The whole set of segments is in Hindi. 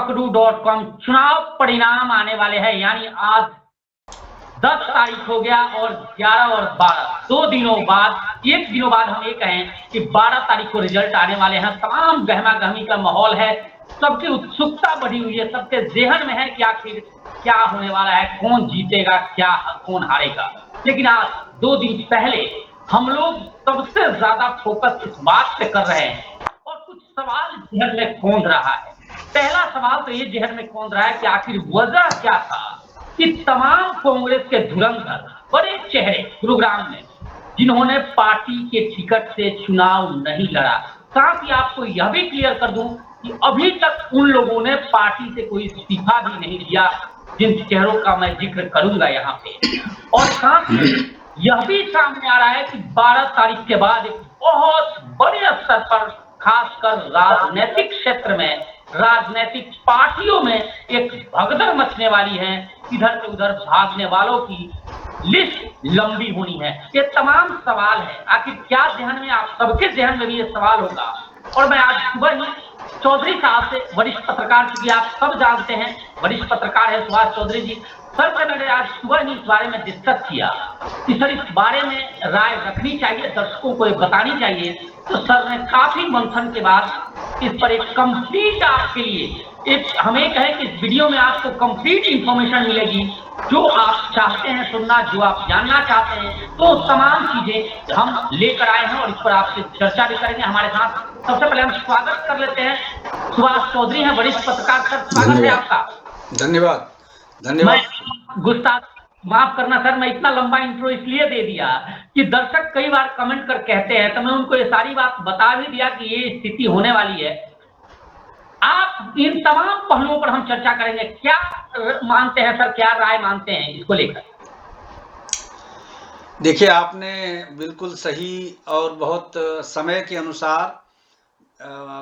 पकड़ू.com चुनाव परिणाम आने वाले हैं, यानी आज 10 तारीख हो गया और 11 और 12 2 दिनों बाद, 1 दिनों बाद हम ये कहें कि 12 तारीख को रिजल्ट आने वाले हैं। तमाम गहमा-गहमी का माहौल है, सबकी उत्सुकता बढ़ी हुई है, सबके ज़हन में है कि आखिर क्या होने वाला है, कौन जीतेगा, क्या कौन हारेगा। लेकिन आज 2 दिन पहले हम लोग सबसे ज़्यादा फोकस इस बात पे कर रहे हैं और कुछ सवाल ज़हन में कौंध रहा है। पहला सवाल तो ये ज़हन में कौंध रहा है कि आखिर वजह क्या था कि तमाम कांग्रेस के धुरंधर बड़े चेहरे गुरुग्राम में, जिन्होंने पार्टी के टिकट से चुनाव नहीं लड़ा। साथ ही आपको यह भी क्लियर कर दूं कि अभी तक उन लोगों ने पार्टी से कोई इस्तीफा भी नहीं दिया, जिन चेहरों का मैं जिक्र करूंगा यहाँ पे। और साथ ही यह भी सामने आ रहा है कि 12 तारीख के बाद एक बहुत बड़े स्तर पर, खासकर राजनीतिक क्षेत्र में, राजनीतिक पार्टियों में एक भगदड़ मचने वाली है। इधर से उधर भागने वालों की लिस्ट लंबी होनी है। ये तमाम सवाल है, आखिर क्या ज़हन में, आप सबके ज़हन में भी ये सवाल होगा। और मैं आज सुबह ही चौधरी साहब से, वरिष्ठ पत्रकार, क्योंकि आप सब जानते हैं वरिष्ठ पत्रकार है सुभाष चौधरी जी, सर से मैंने आज सुबह ही इस बारे में डिस्कस किया कि सर इस बारे में राय रखनी चाहिए, दर्शकों को ये बतानी चाहिए। तो सर ने काफी मंथन के बाद इस पर एक कंप्लीट आपके लिए, एक हमें कहें कि इस वीडियो में आपको कंप्लीट इंफॉर्मेशन मिलेगी, जो आप चाहते हैं सुनना, जो आप जानना चाहते हैं, तो तमाम चीजें हम लेकर आए हैं और इस पर आपसे चर्चा भी करेंगे। हमारे साथ सबसे पहले हम स्वागत कर लेते हैं, सुभाष चौधरी हैं, वरिष्ठ पत्रकार। सर स्वागत है आपका। धन्यवाद। धन्यवाद। मैं गुस्ताख, माफ करना सर, मैं इतना लंबा इंट्रो इसलिए दे दिया कि दर्शक कई बार कमेंट कर कहते हैं, तो मैं उनको ये सारी बात बता भी दिया कि ये स्थिति होने वाली है। आप इन तमाम पहलुओं पर हम चर्चा करेंगे। क्या मानते हैं सर, क्या राय मानते हैं इसको लेकर? देखिए, आपने बिल्कुल सही और बहुत समय के अनुसार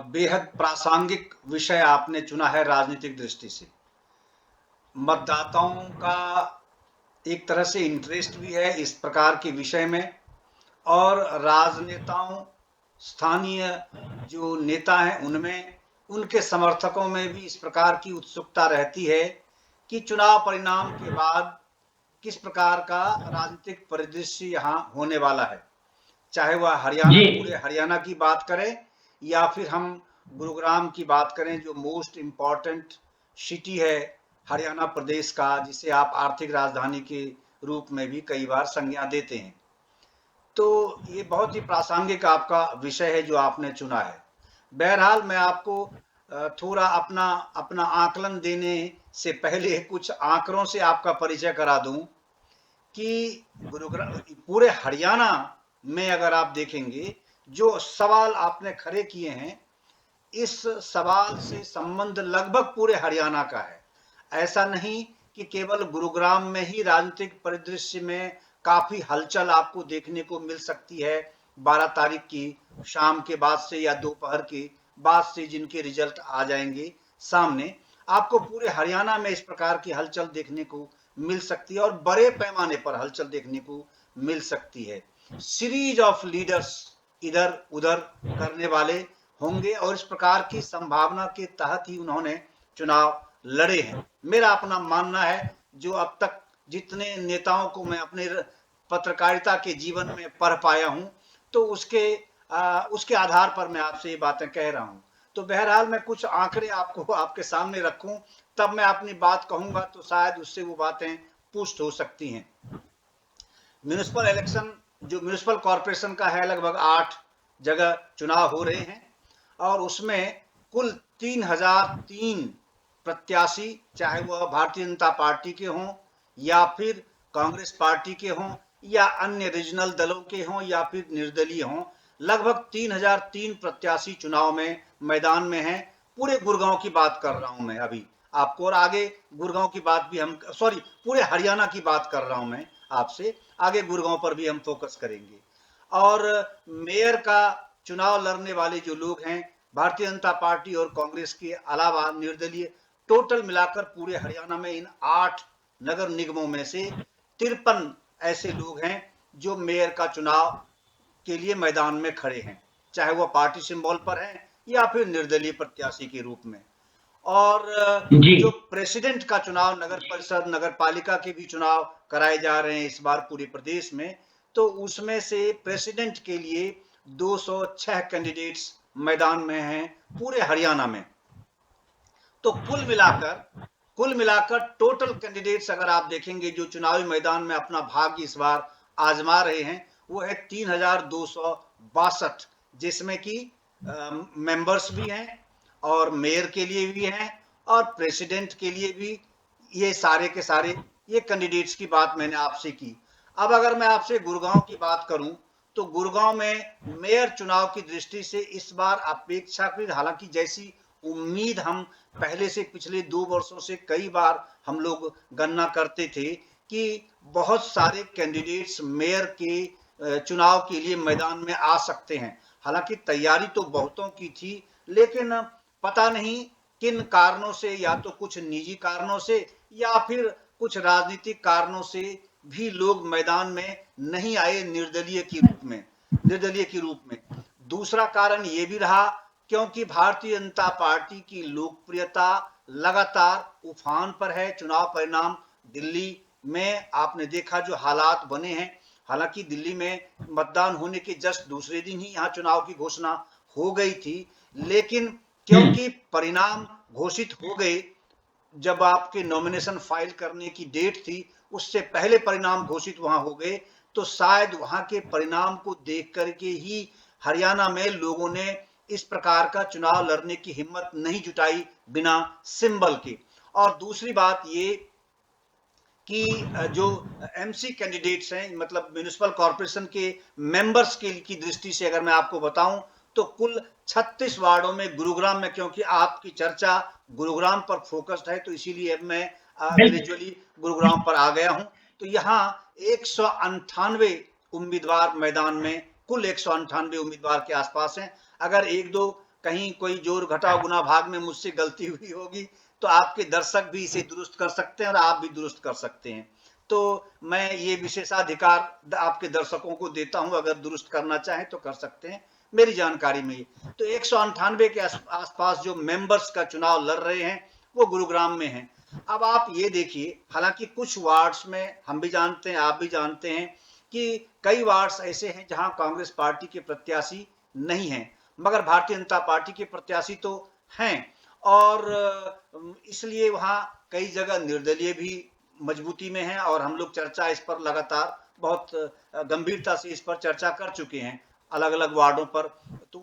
बेहद प्रासंगिक विषय आपने चुना है राजनीतिक दृष्टि से। मतदाताओं का एक तरह से इंटरेस्ट भी है इस प्रकार के विषय में, और राजनेताओं, स्थानीय जो नेता हैं उनमें, उनके समर्थकों में भी इस प्रकार की उत्सुकता रहती है कि चुनाव परिणाम के बाद किस प्रकार का राजनीतिक परिदृश्य यहाँ होने वाला है। चाहे वह हरियाणा, पूरे हरियाणा की बात करें या फिर हम गुरुग्राम की बात करें, जो मोस्ट इम्पॉर्टेंट सिटी है हरियाणा प्रदेश का, जिसे आप आर्थिक राजधानी के रूप में भी कई बार संज्ञा देते हैं। तो ये बहुत ही प्रासंगिक आपका विषय है जो आपने चुना है। बहरहाल मैं आपको थोड़ा अपना आकलन देने से पहले कुछ आंकड़ों से आपका परिचय करा दूं कि गुरुग्राम, पूरे हरियाणा में अगर आप देखेंगे, जो सवाल आपने खड़े किए हैं, इस सवाल से संबंध लगभग पूरे हरियाणा का है। ऐसा नहीं कि केवल गुरुग्राम में ही राजनीतिक परिदृश्य में काफी हलचल आपको देखने को मिल सकती है 12 तारीख की शाम के बाद से या दोपहर के बाद से, जिनके रिजल्ट आ जाएंगे सामने। आपको पूरे हरियाणा में इस प्रकार की हलचल देखने को मिल सकती है और बड़े पैमाने पर हलचल देखने को मिल सकती है। सीरीज ऑफ लीडर्स इधर उधर करने वाले होंगे और इस प्रकार की संभावना के तहत ही उन्होंने चुनाव लड़े हैं। मेरा अपना मानना है, जो अब तक जितने नेताओं को मैं अपने पत्रकारिता के जीवन में पढ़ पाया हूं, तो उसके आधार पर मैं आपसे ये बातें कह रहा हूं। तो बहरहाल मैं कुछ आंकड़े आपको आपके सामने रखूं, तब मैं अपनी बात कहूंगा तो शायद उससे वो बातें पुष्ट हो सकती हैं। म्युनिसिपल इलेक्शन, जो म्युनिसिपल कॉरपोरेशन का है, लगभग 8 जगह चुनाव हो रहे हैं और उसमें कुल 3003 प्रत्याशी, चाहे वह भारतीय जनता पार्टी के हों या फिर कांग्रेस पार्टी के हों या अन्य रीजनल दलों के हों या फिर निर्दलीय हों, लगभग 3003 प्रत्याशी चुनाव में मैदान में हैं। पूरे गुड़गांव की बात कर रहा हूं मैं अभी आपको, और आगे गुड़गांव की बात भी हम, पूरे हरियाणा की बात कर रहा हूं मैं आपसे, आगे गुड़गांव पर भी हम फोकस करेंगे। और मेयर का चुनाव लड़ने वाले जो लोग हैं, भारतीय जनता पार्टी और कांग्रेस के अलावा निर्दलीय, टोटल मिलाकर पूरे हरियाणा में इन 8 नगर निगमों में से 53 ऐसे लोग हैं जो मेयर का चुनाव के लिए मैदान में खड़े हैं, चाहे वह पार्टी सिंबल पर हैं या फिर निर्दलीय प्रत्याशी के रूप में। और जी जो प्रेसिडेंट का चुनाव, नगर परिषद, नगर पालिका के भी चुनाव कराए जा रहे हैं इस बार पूरे प्रदेश में, तो उसमें से प्रेसिडेंट के लिए 206 कैंडिडेट्स मैदान में हैं पूरे हरियाणा में। तो कुल मिलाकर टोटल कैंडिडेट्स अगर आप देखेंगे जो चुनावी मैदान में अपना भाग्य इस बार आजमा रहे हैं, वो है 3262, जिसमें कि मेंबर्स भी हैं और मेयर के लिए भी हैं और प्रेसिडेंट के लिए भी। ये सारे के सारे ये कैंडिडेट्स की बात मैंने आपसे की। अब अगर मैं आपसे गुड़गांव की बात करूं, तो गुड़गांव में मेयर चुनाव की दृष्टि से इस बार अपेक्षाकृत, हालांकि जैसी उम्मीद हम पहले से पिछले 2 वर्षों से कई बार हम लोग गणना करते थे कि बहुत सारे कैंडिडेट्स मेयर के चुनाव के लिए मैदान में आ सकते हैं। हालांकि तैयारी तो बहुतों की थी, लेकिन पता नहीं किन कारणों से, या तो कुछ निजी कारणों से या फिर कुछ राजनीतिक कारणों से भी लोग मैदान में नहीं आए निर्दलीय के रूप में। दूसरा कारण ये भी रहा क्योंकि भारतीय जनता पार्टी की लोकप्रियता लगातार उफान पर है। चुनाव परिणाम दिल्ली में आपने देखा जो हालात बने हैं, हालांकि दिल्ली में मतदान होने के जस्ट दूसरे दिन ही यहाँ चुनाव की घोषणा हो गई थी, लेकिन क्योंकि परिणाम घोषित हो गए, जब आपके नॉमिनेशन फाइल करने की डेट थी उससे पहले परिणाम घोषित वहां हो गए, तो शायद वहां के परिणाम को देख करके ही हरियाणा में लोगों ने इस प्रकार का चुनाव लड़ने की हिम्मत नहीं जुटाई बिना सिंबल के। और दूसरी बात ये कि जो एमसी कैंडिडेट्स हैं, मतलब म्युनिसिपल कॉर्पोरेशन के मेंबर्स की दृष्टि से अगर मैं आपको बताऊं, तो कुल 36 वार्डों में गुरुग्राम में, क्योंकि आपकी चर्चा गुरुग्राम पर फोकस्ड है तो इसीलिए अब मैं बिल्कुल। ग्रेजुअली गुरुग्राम पर आ गया हूं। तो यहाँ 198 उम्मीदवार मैदान में, कुल 198 उम्मीदवार के आसपास हैं। अगर एक दो कहीं कोई जोर घटाव गुना भाग में मुझसे गलती हुई होगी तो आपके दर्शक भी इसे दुरुस्त कर सकते हैं और आप भी दुरुस्त कर सकते हैं। तो मैं ये विशेषाधिकार आपके दर्शकों को देता हूं, अगर दुरुस्त करना चाहें तो कर सकते हैं मेरी जानकारी में। तो 198 के आसपास जो मेंबर्स का चुनाव लड़ रहे हैं वो गुरुग्राम में हैं। अब आप ये देखिए, हालांकि कुछ वार्ड्स में हम भी जानते हैं, आप भी जानते हैं कि कई वार्ड्स ऐसे हैं जहां कांग्रेस पार्टी के प्रत्याशी नहीं हैं, मगर भारतीय जनता पार्टी के प्रत्याशी तो हैं। और इसलिए वहां कई जगह निर्दलीय भी मजबूती में है और हम लोग चर्चा इस पर लगातार बहुत गंभीरता से इस पर चर्चा कर चुके हैं अलग अलग वार्डों पर, तो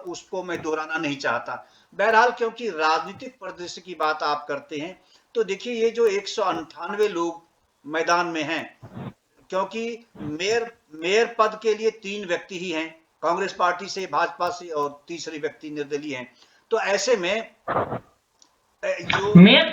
उसको मैं दोहराना नहीं चाहता। बहरहाल क्योंकि राजनीतिक परिदृश्य की बात आप करते हैं, तो देखिए ये जो 198 लोग मैदान में हैं, क्योंकि मेयर पद के लिए 3 व्यक्ति ही हैं, कांग्रेस पार्टी से, भाजपा से और तीसरे व्यक्ति निर्दलीय हैं। तो ऐसे में जो मेयर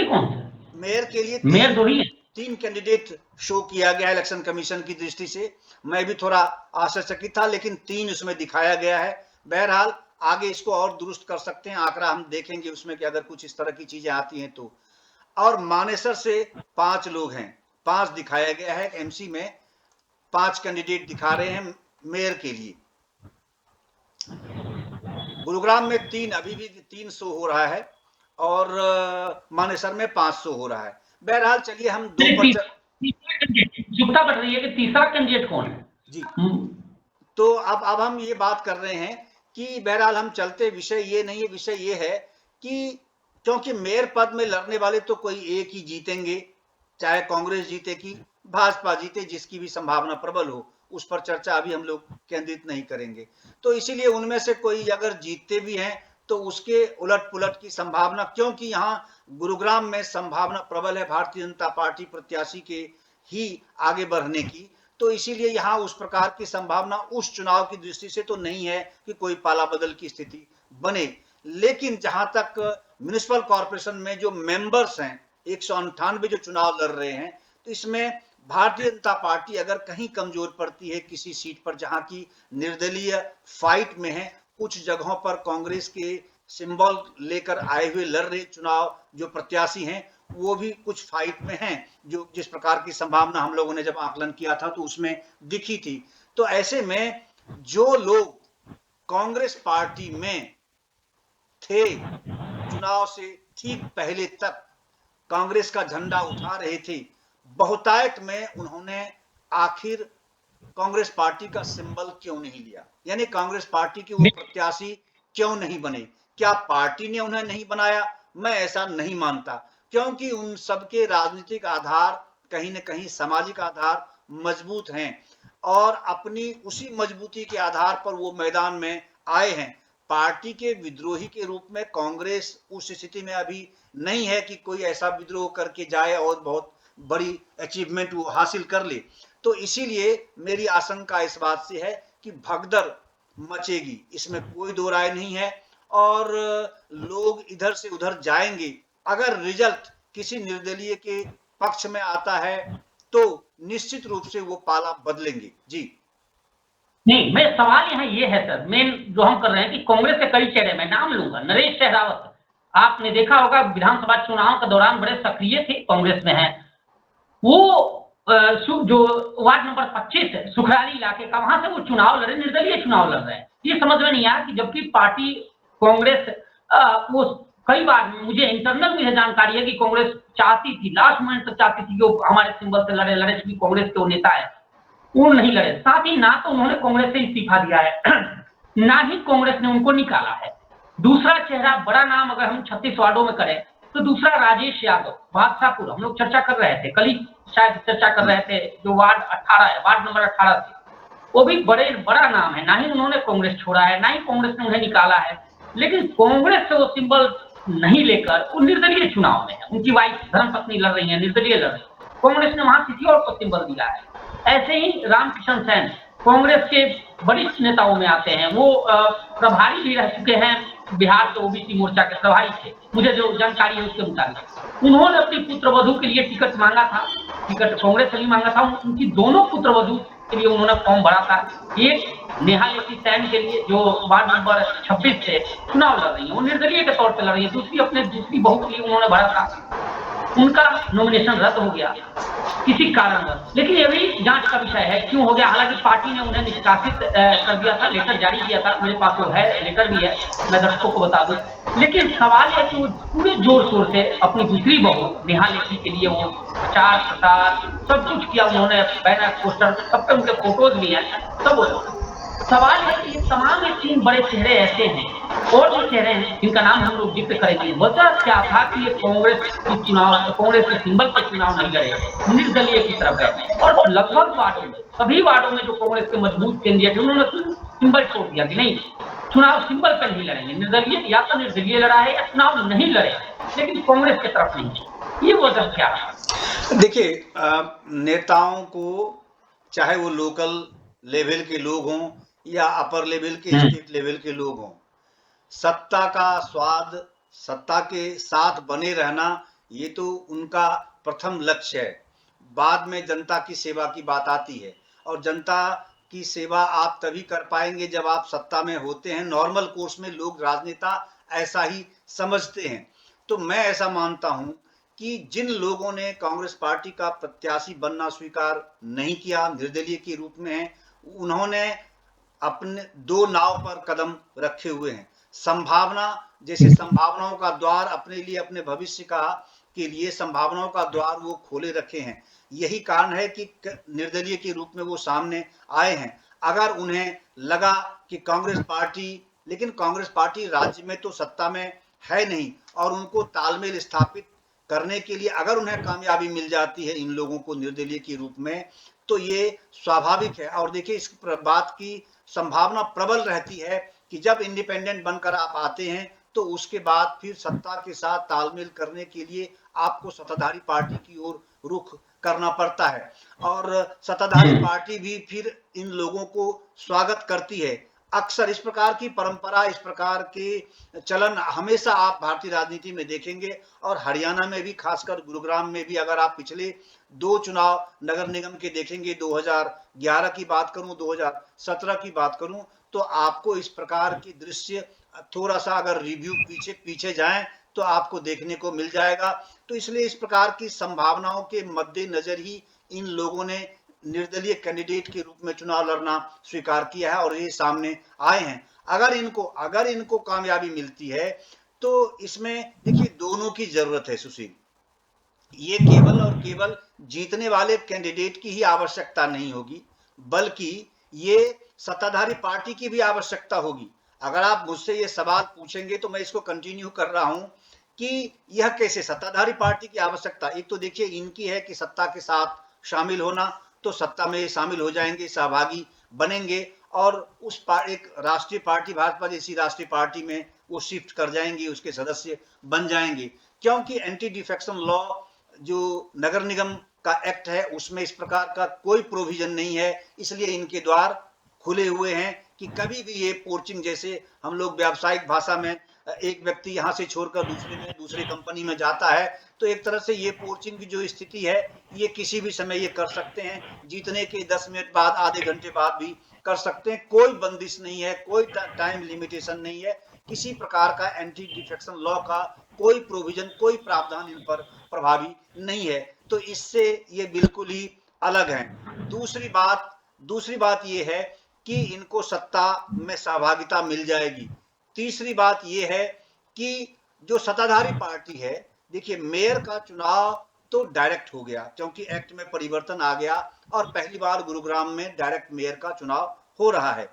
कौन सा? मेयर के लिए मेयर दो ही है। 3 कैंडिडेट शो किया गया इलेक्शन कमीशन की दृष्टि से। मैं भी थोड़ा आश्चर्यचकित था, लेकिन 3 उसमें दिखाया गया है। बहरहाल आगे इसको और दुरुस्त कर सकते हैं, आंकड़ा हम देखेंगे उसमें कि अगर कुछ इस तरह की चीजें आती हैं तो। और मानेसर से 5 लोग हैं, 5 दिखाया गया है एमसी में, 5 कैंडिडेट दिखा रहे हैं मेयर के लिए। गुरुग्राम में 3, अभी भी 3 शो हो रहा है और मानेसर में 5 शो हो रहा है। बहरहाल चलिए हम उत्सुकता बढ़ रही है कि तीसरा कैंडिडेट कौन है जी। तो अब हम ये बात कर रहे हैं कि बहरहाल हम चलते, विषय ये नहीं है, विषय ये है कि क्योंकि मेयर पद में लड़ने वाले तो कोई एक ही जीतेंगे, चाहे कांग्रेस जीते कि भाजपा जीते, जिसकी भी संभावना प्रबल हो, उस पर चर्चा अभी हम लोग केंद्रित नहीं करेंगे। तो इसीलिए उनमें से कोई अगर जीतते भी हैं तो उसके उलट पुलट की संभावना, क्योंकि यहाँ गुरुग्राम में संभावना प्रबल है भारतीय जनता पार्टी प्रत्याशी के ही आगे बढ़ने की, तो इसीलिए यहाँ उस प्रकार की संभावना उस चुनाव की दृष्टि से तो नहीं है कि कोई पाला बदल की स्थिति बने। लेकिन जहां तक म्युनिसिपल कॉर्पोरेशन में जो मेंबर्स हैं 198 जो चुनाव लड़ रहे हैं, तो इसमें भारतीय जनता पार्टी अगर कहीं कमजोर पड़ती है किसी सीट पर जहां की निर्दलीय फाइट में है, कुछ जगहों पर कांग्रेस के सिंबल लेकर आए हुए लड़ रहे चुनाव जो प्रत्याशी हैं वो भी कुछ फाइट में हैं, जो जिस प्रकार की संभावना हम लोगों ने जब आकलन किया था तो उसमें दिखी थी। तो ऐसे में जो लोग कांग्रेस पार्टी में थे, चुनाव से ठीक पहले तक कांग्रेस का झंडा उठा रहे थे, बहुतायत में उन्होंने आखिर कांग्रेस पार्टी का सिंबल क्यों नहीं लिया, यानी कांग्रेस पार्टी के वो प्रत्याशी क्यों नहीं बने? क्या पार्टी ने उन्हें नहीं बनाया? मैं ऐसा नहीं मानता, क्योंकि उन सबके राजनीतिक आधार कहीं न कहीं सामाजिक आधार मजबूत हैं और अपनी उसी मजबूती के आधार पर वो मैदान में आए हैं। पार्टी के विद्रोही के रूप में कांग्रेस उस स्थिति में अभी नहीं है कि कोई ऐसा विद्रोह करके जाए और बहुत बड़ी अचीवमेंट वो हासिल कर ले। तो इसीलिए मेरी आशंका इस बात से है कि भगदड़ मचेगी, इसमें कोई दो राय नहीं है और लोग इधर से उधर जाएंगे। अगर रिजल्ट किसी निर्दलीय के पक्ष में आता है तो निश्चित रूप से वो पाला बदलेंगे। जी नहीं, मैं सवाल यहाँ ये है सर, मेन जो हम कर रहे हैं कि कांग्रेस के कई चेहरे, मैं नाम लूंगा, नरेश सहरावत, आपने देखा होगा विधानसभा चुनाव के दौरान बड़े सक्रिय थे, कांग्रेस में है। वो जो वार्ड नंबर 25 है सुखराली इलाके का, वहां से वो चुनाव लड़े, निर्दलीय चुनाव लड़ रहे हैं। ये समझ में नहीं आया कि जबकि पार्टी कांग्रेस वो कई बार मुझे इंटरनल मुझे जानकारी है कि कांग्रेस चाहती थी, लास्ट मोमेंट तक चाहती थी कि हमारे सिंबल से लड़े क्योंकि कांग्रेस के वो नेता है, वो नहीं लड़े। साथ ही ना तो उन्होंने कांग्रेस से इस्तीफा दिया है ना ही कांग्रेस ने उनको निकाला है। दूसरा चेहरा, बड़ा नाम अगर हम 36 वार्डों में करें तो दूसरा राजेश यादव, बादशाहपुर, हम लोग चर्चा कर रहे थे, कल ही शायद चर्चा कर रहे थे, जो वार्ड 18 है, वार्ड नंबर 18 से, वो भी बड़ा नाम है। ना ही उन्होंने कांग्रेस छोड़ा है, ना ही कांग्रेस ने उन्हें निकाला है, लेकिन कांग्रेस से वो सिंबल नहीं लेकर वो निर्दलीय चुनाव में है। उनकी वाइफ धर्मपत्नी लड़ रही है, निर्दलीय लड़ रही है, कांग्रेस ने वहां किसी और को सिंबल दिया है। ऐसे ही रामकिशन सेन कांग्रेस के वरिष्ठ नेताओं में आते हैं, वो प्रभारी भी रह चुके हैं, बिहार के ओबीसी मोर्चा के प्रभारी थे, मुझे जो जानकारी है उसके मुताबिक। उन्होंने अपनी पुत्रवधू के लिए टिकट मांगा था, टिकट कांग्रेस से भी मांगा था, उनकी दोनों पुत्रवधू के लिए उन्होंने फॉर्म भरा था। एक नेहा लेखी सैन के लिए जो वार्ड नंबर 26 से चुनाव लड़ रही है, वो निर्दलीय के तौर पर लड़ रही है, दूसरी अपने दूसरी बहू के लिए उन्होंने भरा था, उनका नॉमिनेशन रद्द हो गया किसी कारणवश। लेकिन ये भी जांच का विषय है क्यों हो गया। हालांकि पार्टी ने उन्हें निष्कासित कर दिया था, लेटर जारी किया था, मेरे पास वो है, लेटर भी है, मैं दर्शकों को बता दूं। लेकिन सवाल है कि वो पूरे जोर शोर से अपनी दूसरी बहू नेहा लेखी के लिए वो प्रचार प्रसार सब कुछ किया उन्होंने, बैनर पोस्टर सब पे उनके फोटोज भी हैं, सब। सवाल है कि ये तमाम 3 बड़े चेहरे ऐसे हैं और भी चेहरे हैं जिनका नाम हम लोग जिक्र करेंगे। वजह क्या था कि ये कांग्रेस की चुनाव, कांग्रेस के सिंबल के चुनाव नहीं लड़े, निर्दलीय की तरफ है। और लगभग वार्डों में, सभी वार्डों में जो कांग्रेस के मजबूत केंद्रीय थे, उन्होंने सिंबल छोड़ दिया कि नहीं, चुनाव सिंबल पर नहीं लड़ेंगे, निर्दलीय या तो निर्दलीय लड़ा है या चुनाव नहीं लड़े, लेकिन कांग्रेस की तरफ नहीं। ये वजह क्या है? देखिए, नेताओं को चाहे वो लोकल लेवल के लोग हों या अपर लेवल के स्टेट लेवल के लोग हों, सत्ता का स्वाद, सत्ता के साथ बने रहना, ये तो उनका प्रथम लक्ष्य है। बाद में जनता की सेवा की बात आती है और जनता की सेवा आप तभी कर पाएंगे जब आप सत्ता में होते हैं। नॉर्मल कोर्स में लोग, राजनेता ऐसा ही समझते हैं। तो मैं ऐसा मानता हूं कि जिन लोगों ने कांग्रेस पार्टी का प्रत्याशी बनना स्वीकार नहीं किया, निर्दलीय के रूप में है, उन्होंने अपने 2 नाव पर कदम रखे हुए हैं। संभावना, जैसे संभावनाओं का द्वार अपने लिए, अपने भविष्य का के लिए संभावनाओं का द्वार वो खोले रखे हैं। यही कारण है कि निर्दलीय के रूप में वो सामने आए हैं। अगर उन्हें लगा कि कांग्रेस पार्टी, लेकिन कांग्रेस पार्टी राज्य में तो सत्ता में है नहीं, और उनको तालमेल स्थापित करने के लिए अगर उन्हें कामयाबी मिल जाती है इन लोगों को निर्दलीय के रूप में, तो ये स्वाभाविक है। और देखिए, इस बात की संभावना प्रबल रहती है कि जब इंडिपेंडेंट बनकर आप आते हैं तो उसके बाद फिर सत्ता के साथ तालमेल करने के लिए आपको सत्ताधारी पार्टी की ओर रुख करना पड़ता है, और सत्ताधारी पार्टी भी फिर इन लोगों को स्वागत करती है। अक्सर इस प्रकार की परंपरा, इस प्रकार के चलन हमेशा आप भारतीय राजनीति में देखेंगे। और हरियाणा में भी, खासकर गुरुग्राम में भी, अगर आप पिछले 2 चुनाव नगर निगम के देखेंगे, 2011 की बात करूं, 2017 की बात करूं, तो आपको इस प्रकार की दृश्य थोड़ा सा अगर रिव्यू पीछे जाएं तो आपको देखने को मिल जाएगा। तो इसलिए इस प्रकार की संभावनाओं के मद्देनजर ही इन लोगों ने निर्दलीय कैंडिडेट के रूप में चुनाव लड़ना स्वीकार किया है और ये सामने आए हैं। अगर इनको कामयाबी मिलती है तो इसमें देखिए दोनों की जरूरत है सुशील। ये केवल और केवल जीतने वाले कैंडिडेट की ही आवश्यकता नहीं होगी, बल्कि ये सत्ताधारी पार्टी की भी आवश्यकता होगी। अगर आप मुझसे ये सवाल पूछेंगे तो मैं इसको कंटिन्यू कर रहा हूं कि यह कैसे सत्ताधारी पार्टी की आवश्यकता, एक तो देखिए इनकी है कि सत्ता के साथ शामिल होना, तो सत्ता में शामिल हो जाएंगे, सहभागी बनेंगे और एक राष्ट्रीय पार्टी, भाजपा जैसी राष्ट्रीय पार्टी में वो शिफ्ट कर जाएंगे, उसके सदस्य बन जाएंगे। क्योंकि एंटी डिफेक्शन लॉ जो नगर निगम का एक्ट है उसमें इस प्रकार का कोई प्रोविजन नहीं है, इसलिए इनके द्वार खुले हुए हैं कि कभी भी ये पोर्चिंग, जैसे हम लोग व्यावसायिक भाषा में एक व्यक्ति यहाँ से छोड़कर दूसरे कंपनी में जाता है, तो एक तरह से ये पोर्चिंग की जो स्थिति है ये किसी भी समय ये कर सकते हैं, जीतने के 10 मिनट बाद, आधे घंटे बाद भी कर सकते हैं, कोई बंदिश नहीं है, कोई टाइम लिमिटेशन नहीं है, किसी प्रकार का एंटी डिफेक्शन लॉ का कोई प्रोविजन, कोई प्रावधान इन पर प्रभावी नहीं है। तो इससे ये बिल्कुल ही अलग है। दूसरी बात ये है कि इनको सत्ता में सहभागिता मिल जाएगी। तीसरी बात ये है कि जो सत्ताधारी पार्टी है, देखिए मेयर का चुनाव तो डायरेक्ट हो गया क्योंकि एक्ट में परिवर्तन आ गया और पहली बार गुरुग्राम में डायरेक्ट मेयर का चुनाव हो रहा है।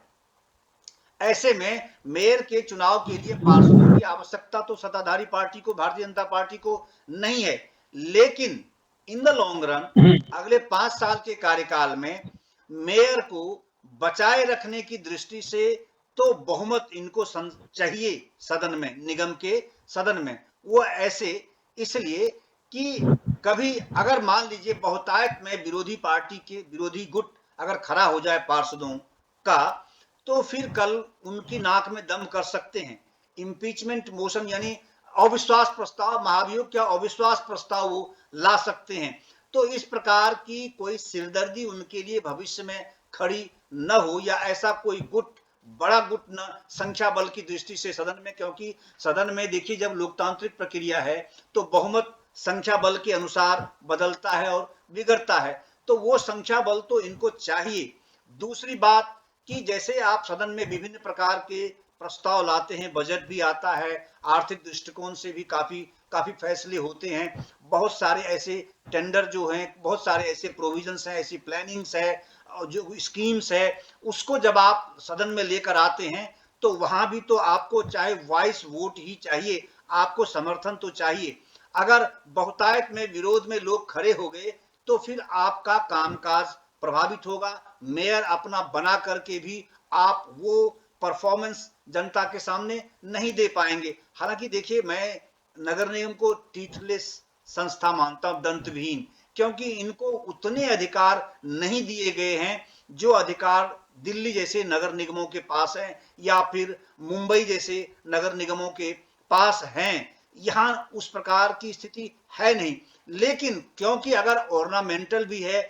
ऐसे में मेयर के चुनाव के लिए पार्षदों की आवश्यकता तो सत्ताधारी पार्टी को, भारतीय जनता पार्टी को नहीं है, लेकिन इन द लॉन्ग रन अगले 5 साल के कार्यकाल में मेयर को बचाए रखने की दृष्टि से तो बहुमत इनको चाहिए सदन में, निगम के सदन में। वो ऐसे इसलिए कि कभी अगर मान लीजिए बहुतायत में विरोधी पार्टी के विरोधी गुट अगर खड़ा हो जाए पार्षदों का, तो फिर कल उनकी नाक में दम कर सकते हैं। इम्पीचमेंट मोशन यानी अविश्वास प्रस्ताव, महाभियोग क्या अविश्वास प्रस्ताव वो ला सकते हैं। तो इस प्रकार की कोई सिरदर्दी उनके लिए भविष्य में खड़ी न हो, या ऐसा कोई गुट, बड़ा गुट न संख्या बल की दृष्टि से सदन में, क्योंकि सदन में देखिए जब लोकतांत्रिक प्रक्रिया है तो बहुमत संख्या बल के अनुसार बदलता है और बिगड़ता है, तो वो संख्या बल तो इनको चाहिए। दूसरी बात कि जैसे आप सदन में विभिन्न प्रकार के प्रस्ताव लाते हैं, बजट भी आता है, आर्थिक दृष्टिकोण से भी काफी फैसले होते हैं, बहुत सारे ऐसे टेंडर जो हैं, बहुत सारे ऐसे प्रोविजंस हैं, ऐसी प्लानिंग्स है, जो स्कीम्स है, उसको जब आप सदन में लेकर आते हैं तो वहां भी तो आपको चाहे वॉइस वोट ही चाहिए, आपको समर्थन तो चाहिए। अगर बहुतायत में विरोध में लोग खड़े हो गए तो फिर आपका कामकाज प्रभावित होगा, मेयर अपना बना करके भी आप वो परफॉर्मेंस जनता के सामने नहीं दे पाएंगे। हालांकि देखिए मैं नगर निगम को टीथलेस संस्था मानता हूं, दंतविहीन, क्योंकि इनको उतने अधिकार नहीं दिए गए हैं जो अधिकार दिल्ली जैसे नगर निगमों के पास हैं या फिर मुंबई जैसे नगर निगमों के पास हैं। यहाँ उस प्रकार की स्थिति है नहीं, लेकिन क्योंकि अगर ऑर्नामेंटल भी है,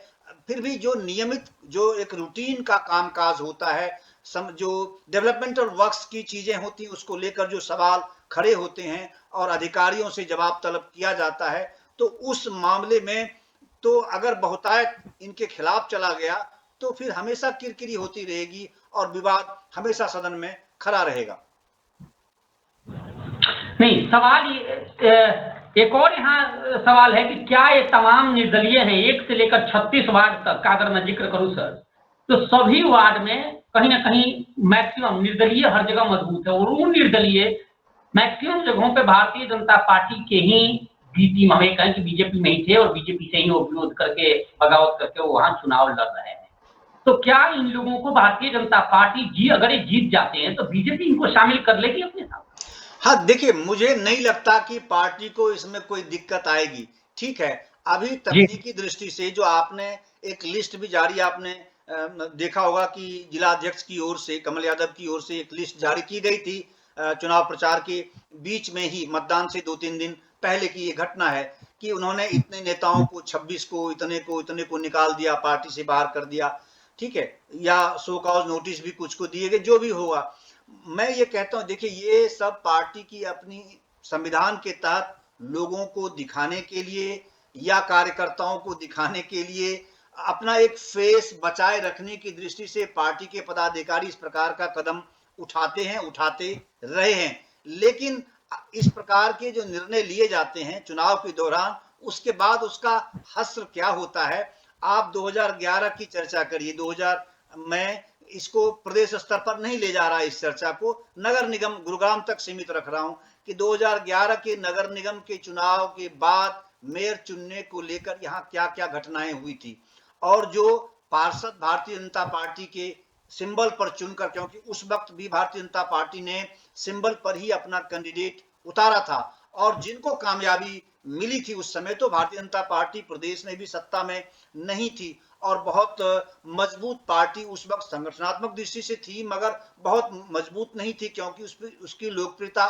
फिर भी जो नियमित, जो एक रूटीन का कामकाज होता है, जो डेवलपमेंटल वर्क्स की चीजें होती हैं, उसको लेकर जो सवाल खड़े होते हैं और अधिकारियों से जवाब तलब किया जाता है, तो उस मामले में तो अगर बहुतायत इनके खिलाफ चला गया तो फिर हमेशा किरकिरी होती रहेगी और विवाद हमेशा सदन में खड़ा रहेगा। नहीं, सवाल एक और यहाँ सवाल है कि क्या ये तमाम निर्दलीय हैं, 1 से लेकर 36 वार्ड तक का अगर मैं जिक्र करूं सर, तो सभी वार्ड में कहीं ना कहीं मैक्सिमम निर्दलीय हर जगह मजबूत है, और उन निर्दलीय मैक्सिमम जगहों पे भारतीय जनता पार्टी के ही बी टीम, हमें कहें कि बीजेपी में ही थे और बीजेपी से ही वो विरोध करके, बगावत करके वो वहां चुनाव लड़ रहे हैं। तो क्या इन लोगों को भारतीय जनता पार्टी अगर ये जीत जाते हैं तो बीजेपी इनको शामिल कर लेगी अपने साथ? हाँ देखिए, मुझे नहीं लगता कि पार्टी को इसमें कोई दिक्कत आएगी। ठीक है, अभी तकनीकी दृष्टि से जो आपने एक लिस्ट भी जारी, आपने देखा होगा कि जिला अध्यक्ष की ओर से, कमल यादव की ओर से एक लिस्ट जारी की गई थी चुनाव प्रचार के बीच में ही, मतदान से 2-3 दिन पहले की ये घटना है कि उन्होंने इतने नेताओं को, 26 को, इतने को निकाल दिया, पार्टी से बाहर कर दिया। ठीक है, या शो कॉज नोटिस भी कुछ को दिए गए, जो भी होगा। मैं ये कहता हूं, देखिए ये सब पार्टी की अपनी संविधान के तहत लोगों को दिखाने के लिए या कार्यकर्ताओं को दिखाने के लिए अपना एक फेस बचाए रखने की दृष्टि से पार्टी के पदाधिकारी इस प्रकार का कदम उठाते हैं, उठाते रहे हैं। लेकिन इस प्रकार के जो निर्णय लिए जाते हैं चुनाव के दौरान, उसके बाद उसका हश्र क्या होता है। आप 2011 की चर्चा करिए, 2000 मैं इसको प्रदेश स्तर पर नहीं ले जा रहा इस चर्चा को, नगर निगम गुरुग्राम तक सीमित रख रहा हूं कि 2011 के नगर निगम के चुनाव के बाद मेयर चुनने को लेकर यहां क्या क्या घटनाएं हुई थी, और जो पार्षद भारतीय जनता पार्टी के सिंबल पर चुनकर, क्योंकि उस वक्त भी भारतीय जनता पार्टी ने सिंबल पर ही अपना कैंडिडेट उतारा था, और जिनको कामयाबी मिली थी उस समय, तो भारतीय जनता पार्टी प्रदेश में भी सत्ता में नहीं थी और बहुत मजबूत पार्टी उस वक्त संगठनात्मक दृष्टि से थी, मगर बहुत मजबूत नहीं थी क्योंकि उसकी लोकप्रियता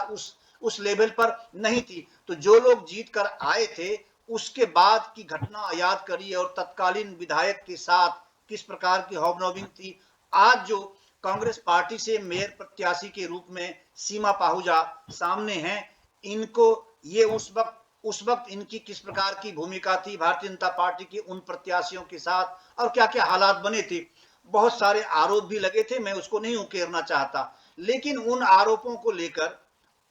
उस लेवल पर नहीं थी। तो जो लोग जीत कर आए थे, उसके बाद की घटना याद करिए और तत्कालीन विधायक के साथ किस प्रकार की हॉबनॉबिंग थी। आज जो कांग्रेस पार्टी से मेयर प्रत्याशी के रूप में सीमा पाहूजा सामने हैं, इनको ये उस वक्त इनकी किस प्रकार की भूमिका थी भारतीय जनता पार्टी के उन प्रत्याशियों के साथ, और क्या क्या हालात बने थे। बहुत सारे आरोप भी लगे थे, मैं उसको नहीं उकेरना चाहता, लेकिन उन आरोपों को लेकर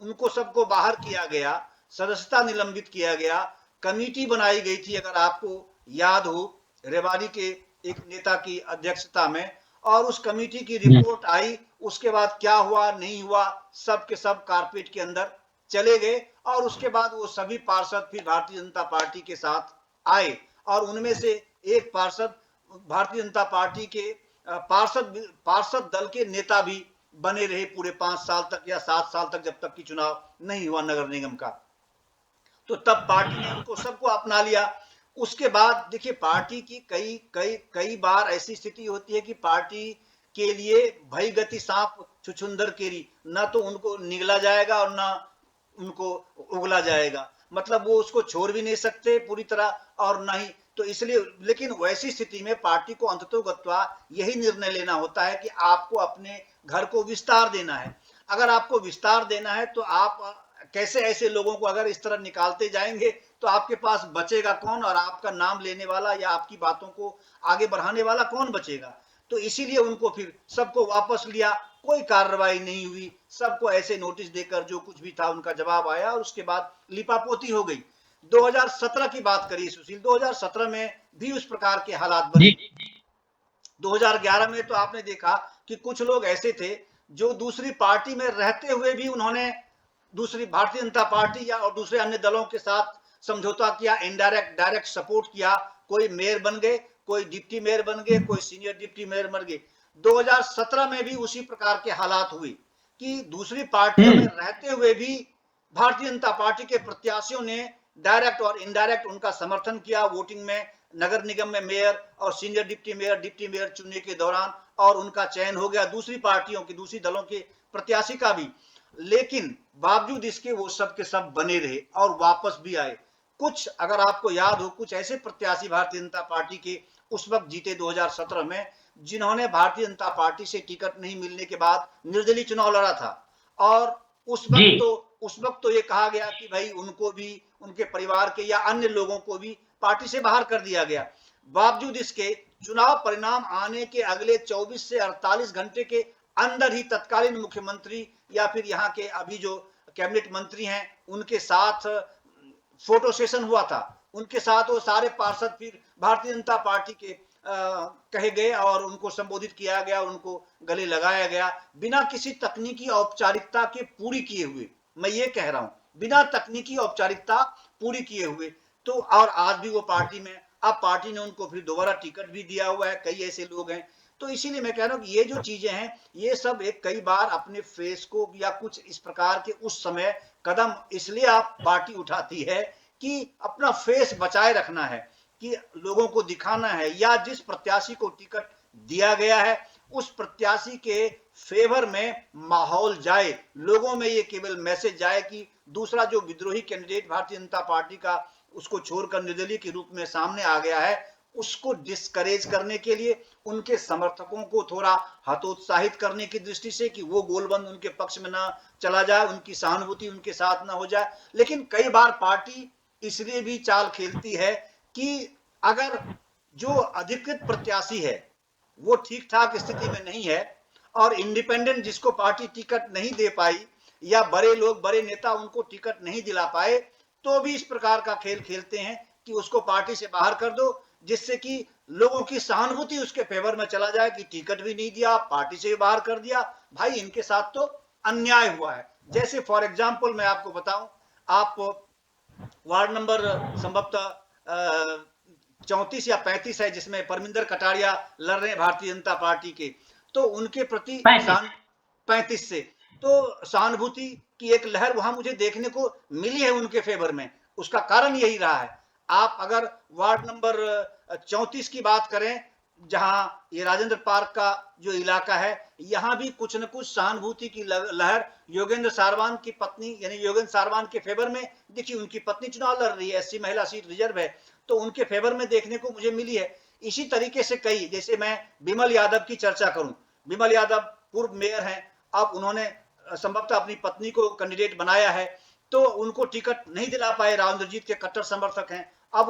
उनको सबको बाहर किया गया, सदस्यता निलंबित किया गया, कमेटी बनाई गई थी, अगर आपको याद हो, रेवाड़ी के एक नेता की अध्यक्षता में, और उस कमेटी की रिपोर्ट आई। उसके बाद क्या हुआ नहीं हुआ, सब के सब कारपेट के अंदर चले गए, और उसके बाद वो सभी पार्षद फिर भारतीय जनता पार्टी के साथ आए, और उनमें से एक पार्षद भारतीय जनता पार्टी के पार्षद दल के नेता भी बने रहे पूरे 5 साल तक या 7 साल तक, जब तक कि चुनाव नहीं हुआ नगर निगम का। तो तब पार्टी ने उनको सबको अपना लिया। उसके बाद देखिए, पार्टी की कई कई कई बार ऐसी स्थिति होती है कि पार्टी के लिए भई गति सांप छुछुंदर केरी, ना तो उनको निगला जाएगा और ना उनको उगला जाएगा, मतलब वो उसको छोड़ भी नहीं सकते पूरी तरह और ना ही, तो इसलिए, लेकिन वैसी स्थिति में पार्टी को अंततोगत्वा यही निर्णय लेना होता है कि आपको अपने घर को विस्तार देना है। अगर आपको विस्तार देना है तो आप कैसे ऐसे लोगों को अगर इस तरह निकालते जाएंगे तो आपके पास बचेगा कौन, और आपका नाम लेने वाला या आपकी बातों को आगे बढ़ाने वाला कौन बचेगा। तो इसीलिए उनको फिर सबको वापस लिया, कोई कार्रवाई नहीं हुई, सबको ऐसे नोटिस देकर जो कुछ भी था उनका जवाब आया, और उसके बाद लिपापोती हो गई। 2017 की बात करिए सुशील, 2017 में भी उस प्रकार के हालात बने। 2011 में तो आपने देखा कि कुछ लोग ऐसे थे जो दूसरी पार्टी में रहते हुए भी उन्होंने दूसरी भारतीय जनता पार्टी या और दूसरे अन्य दलों के साथ समझौता किया, इनडायरेक्ट डायरेक्ट सपोर्ट किया, कोई मेयर बन गए, कोई डिप्टी मेयर बन गए, कोई सीनियर डिप्टी मेयर बन गए। 2017 में भी उसी प्रकार के हालात हुए कि दूसरी पार्टियों में रहते हुए भी भारतीय जनता पार्टी के प्रत्याशियों ने डायरेक्ट और इनडायरेक्ट उनका समर्थन किया वोटिंग में, नगर निगम में मेयर और सीनियर डिप्टी मेयर चुनने के दौरान, और उनका चयन हो गया दूसरी पार्टियों के, दूसरी दलों के प्रत्याशी का भी। लेकिन बावजूद इसके वो सब के सब बने रहे और वापस भी आए। कुछ, अगर आपको याद हो, कुछ ऐसे प्रत्याशी भारतीय जनता पार्टी के उस वक्त जीते 2017 में, जिन्होंने भारतीय जनता पार्टी से टिकट नहीं मिलने के बाद निर्दलीय चुनाव लड़ा था, और उस वक्त तो ये कहा गया कि भाई उनको भी, उनके परिवार के या अन्य लोगों को भी पार्टी से बाहर कर दिया गया। बावजूद इसके चुनाव परिणाम आने के अगले 24 से 48 घंटे के अंदर ही तत्कालीन मुख्यमंत्री या फिर यहाँ के अभी जो कैबिनेट मंत्री हैं उनके साथ फोटो सेशन हुआ था, उनके साथ वो सारे पार्षद फिर भारतीय जनता पार्टी के कहे गए और उनको संबोधित किया गया, उनको गले लगाया गया, बिना किसी तकनीकी औपचारिकता के पूरी किए हुए। मैं ये कह रहा हूं, बिना तकनीकी औपचारिकता पूरी किए हुए। तो और आज भी वो पार्टी में, अब पार्टी ने उनको फिर दोबारा टिकट भी दिया हुआ है, कई ऐसे लोग हैं। तो इसीलिए मैं कह रहा हूं कि ये जो चीजें हैं, ये सब एक कई बार अपने फेस को या कुछ इस प्रकार के उस समय कदम इसलिए आप पार्टी उठाती है कि अपना फेस बचाए रखना है, कि लोगों को दिखाना है, या जिस प्रत्याशी को टिकट दिया गया है उस प्रत्याशी के फेवर में माहौल जाए, लोगों में ये केवल मैसेज जाए कि दूसरा जो विद्रोही कैंडिडेट भारतीय जनता पार्टी का उसको छोड़कर निर्दलीय के रूप में सामने आ गया है, उसको डिस्करेज करने के लिए, उनके समर्थकों को थोड़ा हतोत्साहित करने की दृष्टि से कि वो गोलबंद उनके पक्ष में ना चला जाए, उनकी सहानुभूति उनके साथ ना हो जाए। लेकिन कई बार पार्टी इसलिए भी चाल खेलती है कि अगर जो अधिकृत प्रत्याशी है वो ठीक ठाक स्थिति में नहीं है और इंडिपेंडेंट जिसको पार्टी टिकट नहीं दे पाई या बड़े लोग, बड़े नेता उनको टिकट नहीं दिला पाए, तो भी इस प्रकार का खेल खेलते हैं कि उसको पार्टी से बाहर कर दो, जिससे कि लोगों की सहानुभूति उसके फेवर में चला जाए कि टिकट भी नहीं दिया, पार्टी से भी बाहर कर दिया। भाई इनके साथ तो अन्याय हुआ है। जैसे फॉर एग्जाम्पल मैं आपको बताऊं, आप वार्ड नंबर संभवतः 34 या 35 है, जिसमें परमिंदर कटारिया लड़ रहे हैं भारतीय जनता पार्टी के, तो उनके प्रति 35 से तो सहानुभूति की एक लहर वहां मुझे देखने को मिली है उनके फेवर में। उसका कारण यही रहा है। आप अगर वार्ड नंबर 34 की बात करें, जहां ये राजेंद्र पार्क का जो इलाका है, यहां भी कुछ न कुछ सहानुभूति की लहर योगेंद्र सारवान की पत्नी यानी योगेंद्र सारवान के फेवर में दिखी। उनकी पत्नी चुनाव लड़ रही है, एससी महिला सीट रिजर्व है, तो उनके फेवर में देखने को मुझे मिली है। इसी तरीके से कई, जैसे मैं बिमल यादव की चर्चा करूं, बिमल यादव पूर्व मेयर हैं, अब उन्होंने संभवतः अपनी पत्नी को कैंडिडेट बनाया है, तो उनको टिकट नहीं दिला पाए, राजेंद्रजीत के कट्टर समर्थक हैं। अब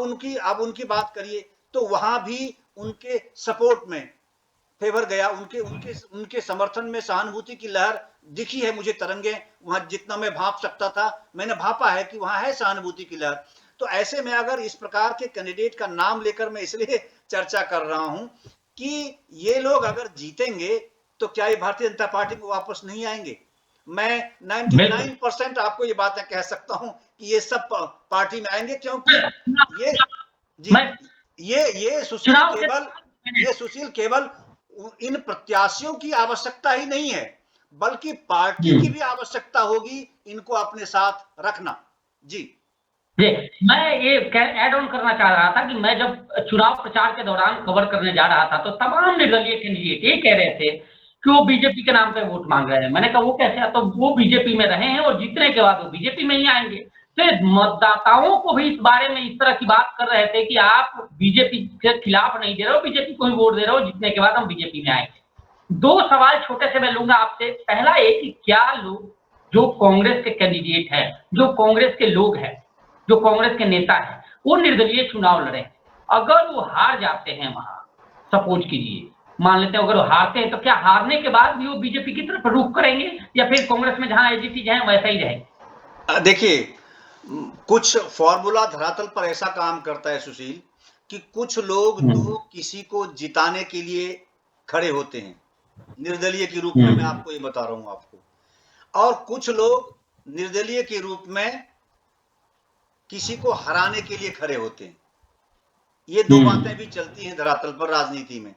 उनकी बात करिए तो वहां भी उनके सपोर्ट में फेवर गया, उनके उनके उनके समर्थन में सहानुभूति की लहर दिखी है मुझे, तरंगे वहां जितना मैं भाप सकता था मैंने भापा है कि वहां है सहानुभूति की लहर। तो ऐसे में अगर इस प्रकार के कैंडिडेट का नाम लेकर मैं इसलिए चर्चा कर रहा हूं कि ये लोग अगर जीतेंगे तो क्या ये भारतीय जनता पार्टी में वापस नहीं आएंगे? मैं 99% आपको ये बातें कह सकता हूं कि ये सब पार्टी में आएंगे, क्योंकि ये जी मैं ये चुनाव से सुशील केवल इन प्रत्याशियों की आवश्यकता ही नहीं है, बल्कि पार्टी की भी आवश्यकता होगी इनको अपने साथ रखना। जी जी, मैं ये ऐड ऑन करना चाह रहा था कि मैं जब चुनाव प्रचार के दौरान कवर करने जा रहा था, तो तमाम निर्दलीय कैंडिडेट ये कह रहे थे कि वो बीजेपी के नाम पे वोट मांग रहे हैं। मैंने कहा वो कैसे? तो वो बीजेपी में रहे हैं और जीतने के बाद वो बीजेपी में ही आएंगे। फिर मतदाताओं को भी इस बारे में इस तरह की बात कर रहे थे कि आप बीजेपी के खिलाफ नहीं दे रहे हो, बीजेपी को ही वोट दे रहे हो, जीतने के बाद हम बीजेपी में आएंगे। 2 सवाल छोटे से मैं लूंगा आपसे। पहला ये कि क्या लोग जो कांग्रेस के कैंडिडेट हैं, जो कांग्रेस के लोग हैं, जो कांग्रेस के नेता हैं, वो निर्दलीय चुनाव लड़े, अगर वो हार जाते हैं वहां, सपोज कीजिए, मान लेते हैं अगर वो हारते हैं, तो क्या हारने के बाद भी वो बीजेपी की तरफ रुख करेंगे या फिर कांग्रेस में जहां एजीटी है वैसा ही रहेंगे? देखिए, कुछ फॉर्मूला धरातल पर ऐसा काम करता है सुशील, कि कुछ लोग तो किसी को जिताने के लिए खड़े होते हैं, निर्दलीय के रूप में, मैं आपको ये बता रहा हूं आपको, और कुछ लोग निर्दलीय के रूप में किसी को हराने के लिए खड़े होते हैं। ये दो बातें भी चलती हैं धरातल पर राजनीति में।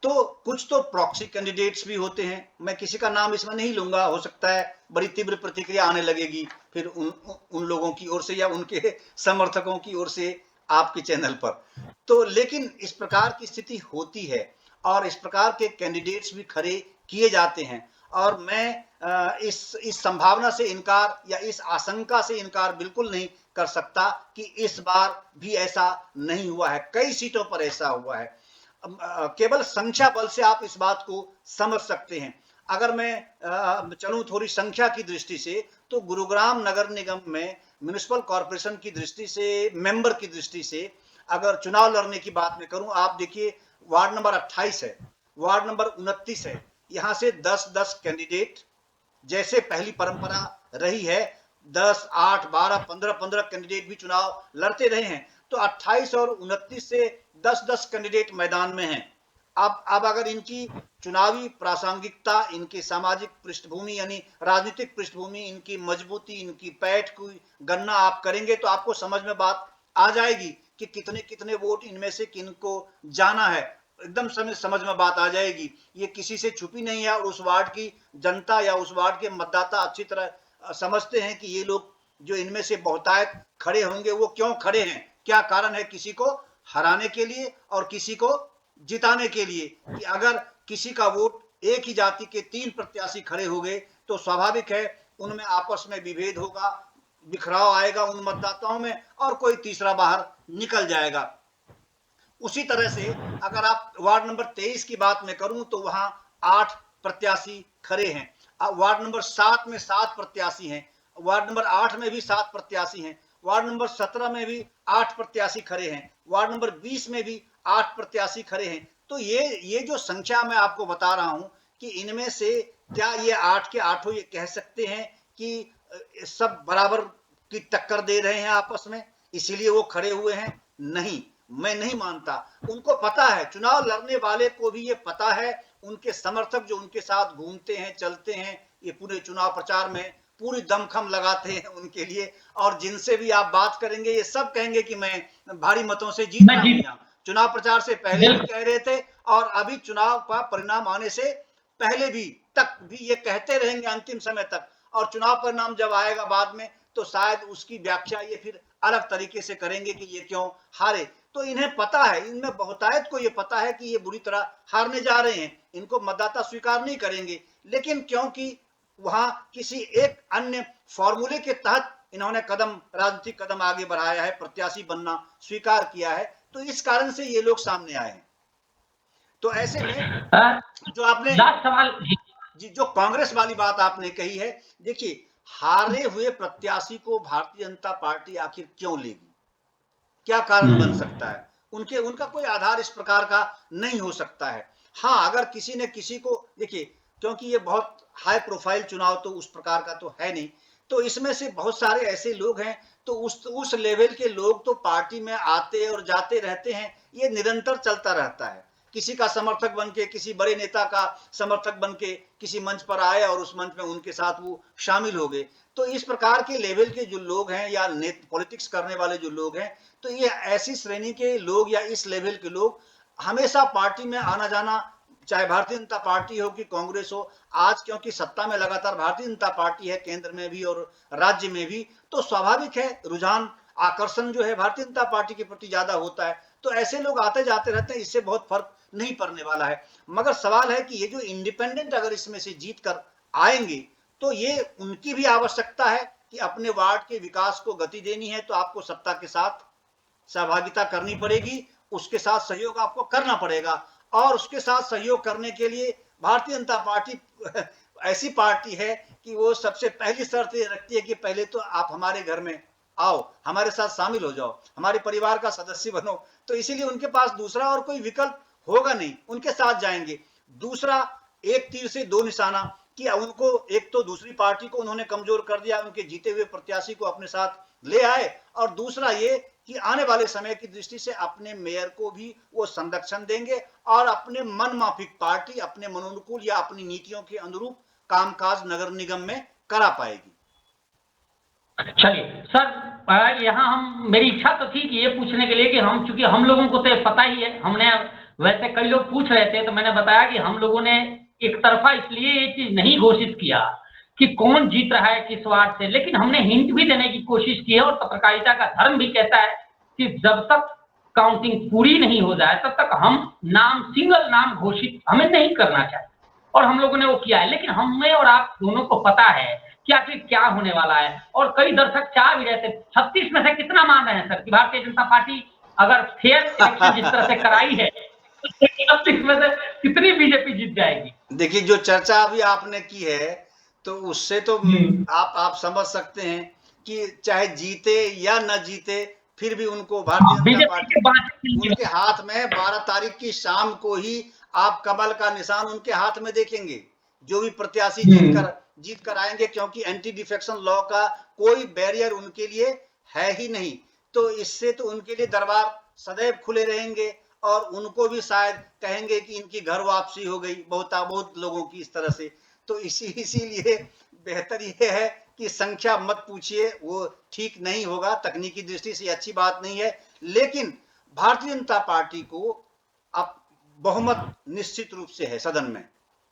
तो कुछ तो प्रॉक्सी कैंडिडेट्स भी होते हैं, मैं किसी का नाम इसमें नहीं लूंगा, हो सकता है बड़ी तीव्र प्रतिक्रिया आने लगेगी फिर उन लोगों की ओर से या उनके समर्थकों की ओर से आपके चैनल पर। तो लेकिन इस प्रकार की स्थिति होती है और इस प्रकार के कैंडिडेट्स भी खड़े किए जाते हैं, और मैं इस संभावना से इनकार या इस आशंका से इनकार बिल्कुल नहीं कर सकता कि इस बार भी ऐसा नहीं हुआ है, कई सीटों पर ऐसा हुआ है। केवल संख्या बल से आप इस बात को समझ सकते हैं। अगर मैं चलूं थोड़ी संख्या की दृष्टि से, तो गुरुग्राम नगर निगम में म्युनिसिपल कॉर्पोरेशन की दृष्टि से, मेंबर की दृष्टि से अगर चुनाव लड़ने की बात मैं करूं, आप देखिए वार्ड नंबर 28 है, वार्ड नंबर 29 है, यहां से 10-10 कैंडिडेट, जैसे पहली परंपरा रही है, 10, 8, 12, 15 कैंडिडेट भी चुनाव लड़ते रहे हैं। तो 28 और 29 से 10-10 कैंडिडेट मैदान में हैं। अब अगर इनकी चुनावी प्रासंगिकता, इनकी सामाजिक पृष्ठभूमि यानी राजनीतिक पृष्ठभूमि, इनकी मजबूती, इनकी पैठ की गणना आप करेंगे तो आपको समझ में बात आ जाएगी कि कितने कितने वोट इनमें से किनको जाना है, एकदम समझ में बात आ जाएगी। ये किसी से छुपी नहीं है, और उस वार्ड की जनता या उस वार्ड के मतदाता अच्छी तरह समझते हैं कि ये लोग जो इनमें से बहुतायत खड़े होंगे वो क्यों खड़े हैं, क्या कारण है, किसी को हराने के लिए और किसी को जिताने के लिए। कि अगर किसी का वोट एक ही जाति के 3 प्रत्याशी खड़े हो गए तो स्वाभाविक है उनमें आपस में विभेद होगा, बिखराव आएगा उन मतदाताओं में, और कोई तीसरा बाहर निकल जाएगा। उसी तरह से अगर आप वार्ड नंबर 23 की बात में करूं तो वहां 8 प्रत्याशी खड़े हैं, वार्ड नंबर 7 में 7 प्रत्याशी हैं, वार्ड नंबर 8 में भी 7 प्रत्याशी हैं, वार्ड नंबर 17 में भी 8 प्रत्याशी खड़े हैं, वार्ड नंबर 20 में भी 8 प्रत्याशी खड़े हैं। तो ये जो संख्या मैं आपको बता रहा हूं कि इनमें से क्या ये 8 के 8 ये कह सकते हैं कि सब बराबर की टक्कर दे रहे हैं आपस में, इसीलिए वो खड़े हुए हैं? नहीं, मैं नहीं मानता। उनको पता है, चुनाव लड़ने वाले को भी ये पता है, उनके समर्थक जो उनके साथ घूमते हैं, चलते हैं, ये पूरे चुनाव प्रचार में पूरी दमखम लगाते हैं उनके लिए, और जिनसे भी आप बात करेंगे ये सब कहेंगे कि मैं भारी मतों से जीतना मैं हूं। जीत यहाँ चुनाव प्रचार से पहले भी बिल्कुल कह रहे थे, और अभी चुनाव का परिणाम आने से पहले भी तक भी ये कहते रहेंगे अंतिम समय तक। और चुनाव परिणाम जब आएगा बाद में, तो शायद उसकी व्याख्या ये फिर अलग तरीके से करेंगे कि ये क्यों हारे। तो इन्हें पता है, इनमें बहुतायत को ये पता है कि ये बुरी तरह हारने जा रहे हैं, इनको मतदाता स्वीकार नहीं करेंगे। लेकिन क्योंकि वहां किसी एक अन्य फॉर्मूले के तहत इन्होंने राजनीतिक कदम आगे बढ़ाया है, प्रत्याशी बनना स्वीकार किया है, तो इस कारण से ये लोग सामने आए हैं। तो ऐसे में जो आपने लास्ट सवाल जी, जो कांग्रेस वाली बात आपने कही है, देखिए, हारे हुए प्रत्याशी को भारतीय जनता पार्टी आखिर क्यों लेगी? क्या कारण बन सकता है? उनका कोई आधार इस प्रकार का नहीं हो सकता है। हाँ, अगर किसी ने किसी को, देखिए, क्योंकि ये बहुत हाई प्रोफाइल चुनाव तो उस प्रकार का तो है नहीं, तो इसमें से बहुत सारे ऐसे लोग हैं, तो उस लेवल के लोग तो पार्टी में आते और जाते रहते हैं, ये निरंतर चलता रहता है। किसी का समर्थक बन के, किसी बड़े नेता का समर्थक बन के किसी मंच पर आए और उस मंच में उनके साथ वो शामिल हो गए। तो इस प्रकार के लेवल के जो लोग हैं, या पॉलिटिक्स करने वाले जो लोग हैं, तो ये ऐसी श्रेणी के लोग या इस लेवल के लोग हमेशा पार्टी में आना जाना, चाहे भारतीय जनता पार्टी हो कि कांग्रेस हो, आज क्योंकि सत्ता में लगातार भारतीय जनता पार्टी है, केंद्र में भी और राज्य में भी, तो स्वाभाविक है रुझान, आकर्षण जो है भारतीय जनता पार्टी के प्रति ज्यादा होता है। तो ऐसे लोग आते जाते रहते हैं, इससे बहुत फर्क नहीं पड़ने वाला है। मगर सवाल है कि ये जो इंडिपेंडेंट अगर इसमें से जीत कर आएंगे, तो ये उनकी भी आवश्यकता है कि अपने वार्ड के विकास को गति देनी है, तो आपको सत्ता के साथ सहभागिता करनी पड़ेगी, उसके साथ सहयोग आपको करना पड़ेगा। और उसके साथ सहयोग करने के लिए भारतीय जनता पार्टी ऐसी पार्टी है कि वो सबसे पहली शर्त ये रखती है कि पहले तो आप हमारे घर में आओ, हमारे साथ शामिल हो जाओ, हमारे परिवार का सदस्य बनो। तो इसीलिए उनके पास दूसरा और कोई विकल्प होगा नहीं, उनके साथ जाएंगे। दूसरा, एक तीर से दो निशाना, कि उनको एक तो दूसरी पार्टी को उन्होंने कमजोर कर दिया, उनके जीते हुए प्रत्याशी को अपने साथ ले आए, और दूसरा ये कि आने वाले समय की दृष्टि से अपने मेयर को भी वो संरक्षण देंगे, और अपने मन माफिक पार्टी अपने मनोनुकूल या अपनी नीतियों के अनुरूप कामकाज नगर निगम में करा पाएगी। चलिए सर, यहाँ हम मेरी इच्छा तो थी कि ये पूछने के लिए कि हम, चूंकि हम लोगों को तो पता ही है, हमने वैसे कई लोग पूछ रहे थे तो मैंने बताया कि हम लोगों ने एक तरफा इसलिए ये चीज नहीं घोषित किया कि कौन जीत रहा है किस वार्ड से, लेकिन हमने हिंट भी देने की कोशिश की है, और पत्रकारिता का धर्म भी कहता है कि जब तक काउंटिंग पूरी नहीं हो जाए तब तक हम सिंगल नाम घोषित हमें नहीं करना चाहिए, और हम लोगों ने वो किया है। लेकिन हमें और आप दोनों को पता है कि आखिर क्या होने वाला है, और कई दर्शक चाह भी रहे थे। 36 में से कितना मान रहे हैं सर कि भारतीय जनता पार्टी अगर फेयर इलेक्शन जिस तरह से कराई है, तो 36 में से कितनी बीजेपी जीत जाएगी? देखिए, जो चर्चा अभी आपने की है, तो उससे तो आप समझ सकते हैं कि चाहे जीते या न जीते, फिर भी उनको भारतीय जनता बीजेपी पार्टी, के बाद उनके हाथ में 12 तारीख की शाम को ही आप कमल का निशान उनके हाथ में देखेंगे, जो भी प्रत्याशी जीत कर आएंगे, क्योंकि एंटी डिफेक्शन लॉ का कोई बैरियर उनके लिए है ही नहीं। तो इससे तो उनके लिए दरबार सदैव खुले रहेंगे, और उनको भी शायद कहेंगे कि इनकी घर वापसी हो गई, बहुत लोगों की इस तरह से। तो इसीलिए बेहतर ये है कि संख्या मत पूछिए, वो ठीक नहीं होगा, तकनीकी दृष्टि से अच्छी बात नहीं है। लेकिन भारतीय जनता पार्टी को अब बहुमत निश्चित रूप से है सदन में,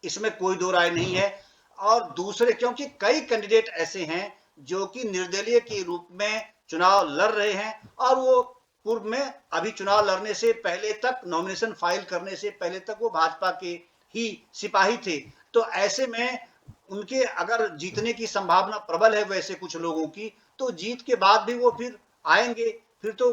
इसमें कोई दो राय नहीं है। और दूसरे, क्योंकि कई कैंडिडेट ऐसे हैं जो कि निर्दलीय के रूप में चुनाव लड़ रहे हैं, और वो पूर्व में अभी चुनाव लड़ने से पहले तक, नॉमिनेशन फाइल करने से पहले तक वो भाजपा के ही सिपाही थे। तो ऐसे में उनके अगर जीतने की संभावना प्रबल है वैसे कुछ लोगों की, तो जीत के बाद भी वो फिर आएंगे, फिर तो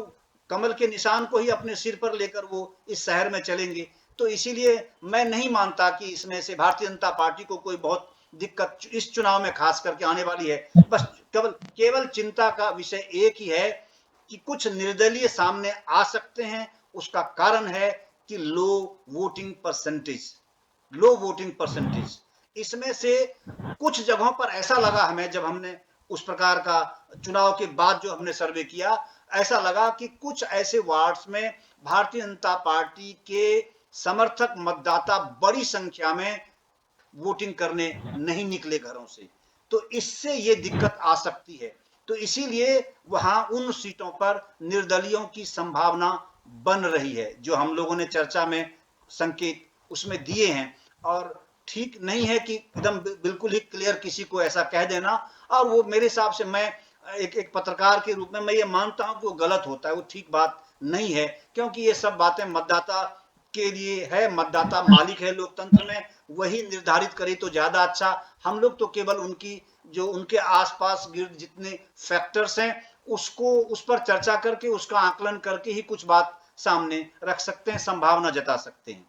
कमल के निशान को ही अपने सिर पर लेकर वो इस शहर में चलेंगे। तो इसीलिए मैं नहीं मानता कि इसमें से भारतीय जनता पार्टी को कोई बहुत दिक्कत इस चुनाव में खास करके आने वाली है। बस केवल चिंता का विषय एक ही है कि कुछ निर्दलीय सामने आ सकते हैं। उसका कारण है कि लो वोटिंग परसेंटेज। इसमें से कुछ जगहों पर ऐसा लगा हमें, जब हमने उस प्रकार का चुनाव के बाद जो हमने सर्वे किया, ऐसा लगा कि कुछ ऐसे वार्ड्स में भारतीय जनता पार्टी के समर्थक मतदाता बड़ी संख्या में वोटिंग करने नहीं निकले घरों से, तो इससे ये दिक्कत आ सकती है। तो इसीलिए वहां उन सीटों पर निर्दलियों की संभावना बन रही है, जो हम लोगों ने चर्चा में संकेत उसमें दिए हैं। और ठीक नहीं है कि एकदम बिल्कुल ही क्लियर किसी को ऐसा कह देना, और वो मेरे हिसाब से, मैं एक पत्रकार के रूप में मैं ये मानता हूं कि वो गलत होता है, वो ठीक बात नहीं है, क्योंकि ये सब बातें मतदाता के लिए है, मतदाता मालिक है लोकतंत्र में, वही निर्धारित करे तो ज्यादा अच्छा। हम लोग तो केवल उनकी जो उनके आसपास गिर्द जितने फैक्टर्स हैं उसको उस पर चर्चा करके उसका आकलन करके ही कुछ बात सामने रख सकते हैं, संभावना जता सकते हैं।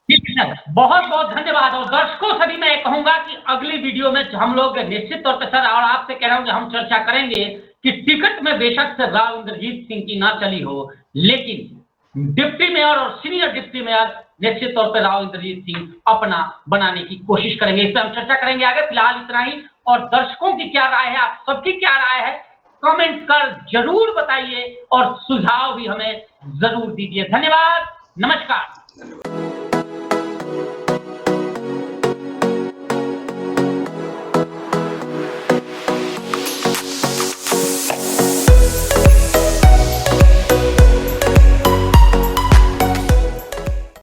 ठीक है सर, बहुत बहुत धन्यवाद। और दर्शकों से भी मैं कहूंगा कि अगली वीडियो में हम लोग निश्चित तौर पे सर, और आपसे कह रहा हूं कि हम चर्चा करेंगे कि टिकट में बेशक से राव इंद्रजीत सिंह की ना चली हो, लेकिन डिप्टी मेयर और सीनियर डिप्टी मेयर निश्चित तौर पर राव इंद्रजीत सिंह अपना बनाने की कोशिश करेंगे। इस पर हम चर्चा करेंगे आगे। फिलहाल इतना ही। और दर्शकों की क्या राय है, आप सबकी क्या राय है, कमेंट कर जरूर बताइए और सुझाव भी हमें जरूर दीजिए। धन्यवाद, नमस्कार।